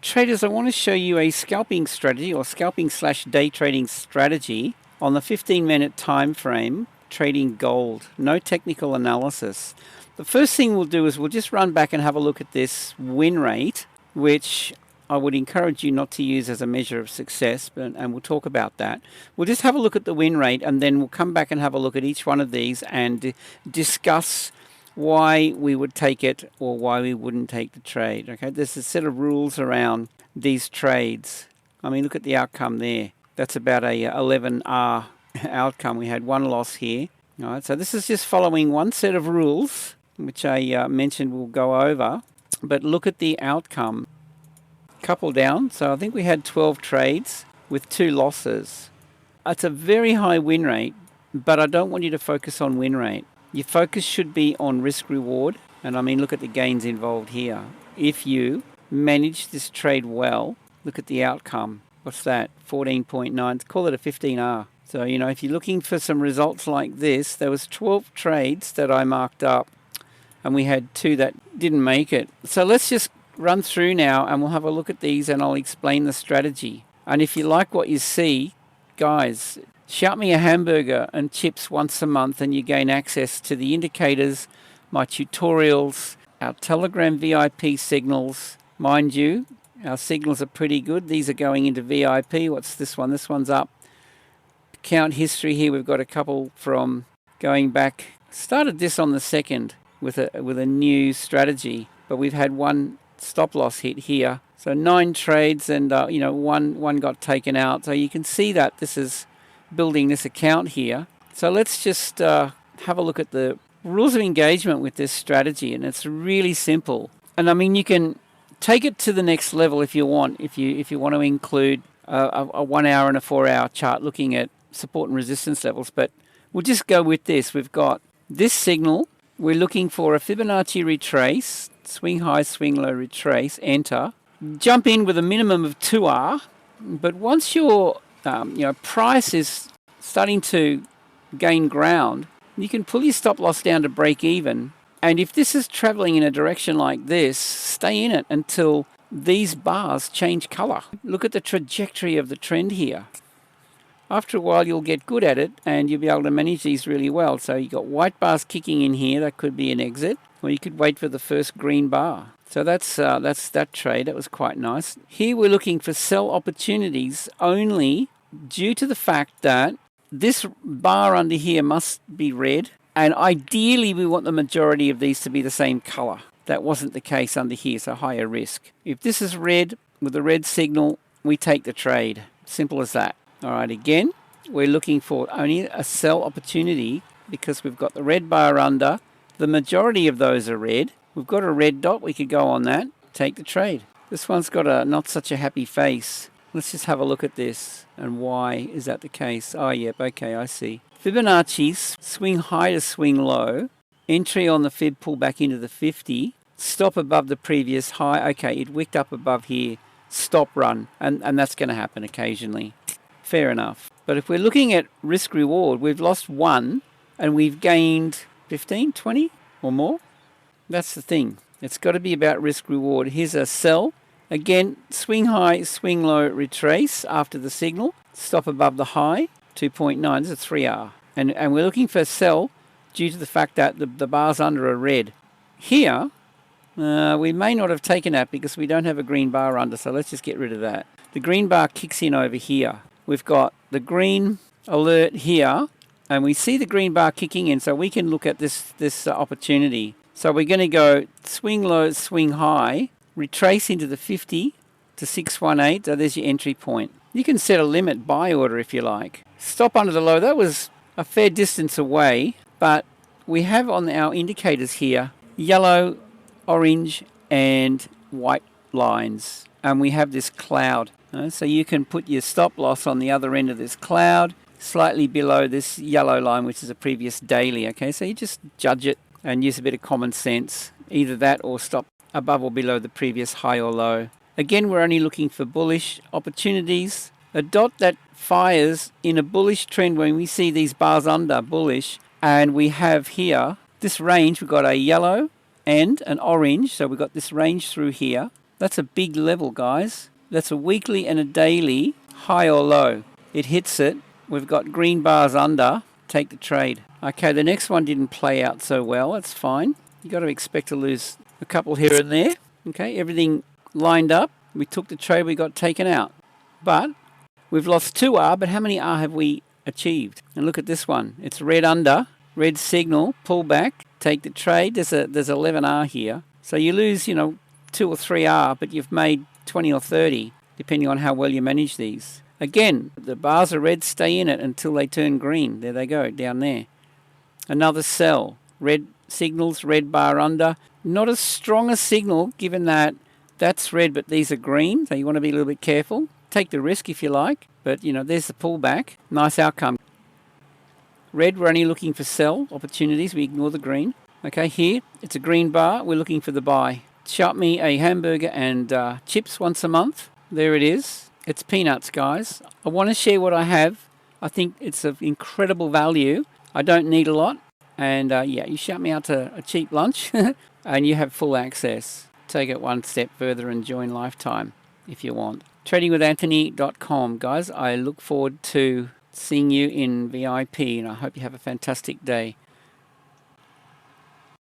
Traders, I want to show you a scalping strategy or scalping/day trading strategy on the 15-minute time frame trading gold. No technical analysis. The first thing we'll do is we'll just run back and have a look at this win rate, which I would encourage you not to use as a measure of success, and we'll talk about that. We'll just have a look at the win rate, and then we'll come back and have a look at each one of these and discuss why we would take it or why we wouldn't take the trade. Okay, there's a set of rules around these trades. I mean, look at the outcome there. That's about a 11R outcome. We had one loss here. All right, so this is just following one set of rules, which I mentioned we'll go over. But look at the outcome. Couple down. So I think we had 12 trades with 2 losses. It's a very high win rate, but I don't want you to focus on win rate. Your focus should be on risk reward. And I mean, look at the gains involved here. If you manage this trade well, look at the outcome. What's that? 14.9. Call it a 15R. So, you know, if you're looking for some results like this, there was 12 trades that I marked up and we had 2 that didn't make it. So let's just run through now and we'll have a look at these and I'll explain the strategy. And if you like what you see, guys, shout me a hamburger and chips once a month and you gain access to the indicators, my tutorials, our Telegram VIP signals. Mind you, our signals are pretty good. These are going into VIP. What's this one? This one's up. Account history here, we've got a couple from going back. Started this on the 2nd with a new strategy, but we've had one stop loss hit here. So 9 trades and you know, one got taken out. So you can see that this is building this account here. So let's just have a look at the rules of engagement with this strategy, and it's really simple. And I mean, you can take it to the next level if you want. If you want to include a 1 hour and a 4 hour chart looking at support and resistance levels, but we'll just go with this. We've got this signal. We're looking for a Fibonacci retrace, swing high, swing low retrace, enter. Jump in with a minimum of 2R, but once your price is starting to gain ground, you can pull your stop loss down to break even. And if this is traveling in a direction like this, stay in it until these bars change color. Look at the trajectory of the trend here. After a while, you'll get good at it and you'll be able to manage these really well. So you've got white bars kicking in here. That could be an exit, or you could wait for the first green bar. So that's that trade. That was quite nice. Here we're looking for sell opportunities only due to the fact that this bar under here must be red, and ideally we want the majority of these to be the same color. That wasn't the case under here, so higher risk. If this is red with a red signal, we take the trade. Simple as that. All right, again, we're looking for only a sell opportunity because we've got the red bar under. The majority of those are red. We've got a red dot. We could go on that, take the trade. This one's got a not such a happy face. Let's just have a look at this and why is that the case. Oh, yep, okay, I see. Fibonacci's swing high to swing low. Entry on the fib, pull back into the 50. Stop above the previous high. Okay, it wicked up above here. Stop run. And that's going to happen occasionally. Fair enough. But if we're looking at risk reward, we've lost 1 and we've gained 15, 20 or more. That's the thing. It's got to be about risk reward. Here's a sell. Again, swing high, swing low, retrace after the signal. Stop above the high, 2.9. This is a 3R. And we're looking for sell due to the fact that the bars under are red. Here, we may not have taken that because we don't have a green bar under, so let's just get rid of that. The green bar kicks in over here. We've got the green alert here, and we see the green bar kicking in, so we can look at this opportunity. So we're going to go swing low, swing high, retrace into the 50 to 618. So there's your entry point. You can set a limit buy order if you like. Stop under the low. That was a fair distance away, but we have on our indicators here yellow, orange, and white lines, and we have this cloud. So you can put your stop loss on the other end of this cloud, slightly below this yellow line, which is a previous daily. Okay, so you just judge it and use a bit of common sense. Either that or stop above or below the previous high or low. Again, we're only looking for bullish opportunities. A dot that fires in a bullish trend when we see these bars under bullish, and we have here this range. We've got a yellow and an orange, so we've got this range through here. That's a big level, guys. That's a weekly and a daily, high or low. It hits it. We've got green bars under. Take the trade. Okay, the next one didn't play out so well. That's fine. You got to expect to lose a couple here and there. Okay, everything lined up. We took the trade, we got taken out. But we've lost 2R, but how many R have we achieved? And look at this one. It's red under, red signal, pull back, take the trade. There's 11R here. So you lose, 2 or 3R, but you've made 20 or 30, depending on how well you manage these. Again, the bars are red, stay in it until they turn green. There they go, down there. Another sell. Red signals, red bar under. Not as strong a signal, given that that's red, but these are green, so you want to be a little bit careful. Take the risk if you like, but, there's the pullback. Nice outcome. Red, we're only looking for sell opportunities. We ignore the green. Okay, here, it's a green bar. We're looking for the buy. Shop me a hamburger and chips once a month. There it is. It's peanuts, guys. I want to share what I have. I think it's of incredible value. I don't need a lot. And you shout me out to a cheap lunch and you have full access. Take it one step further and join Lifetime if you want. Tradingwithanthony.com, guys. I look forward to seeing you in VIP and I hope you have a fantastic day.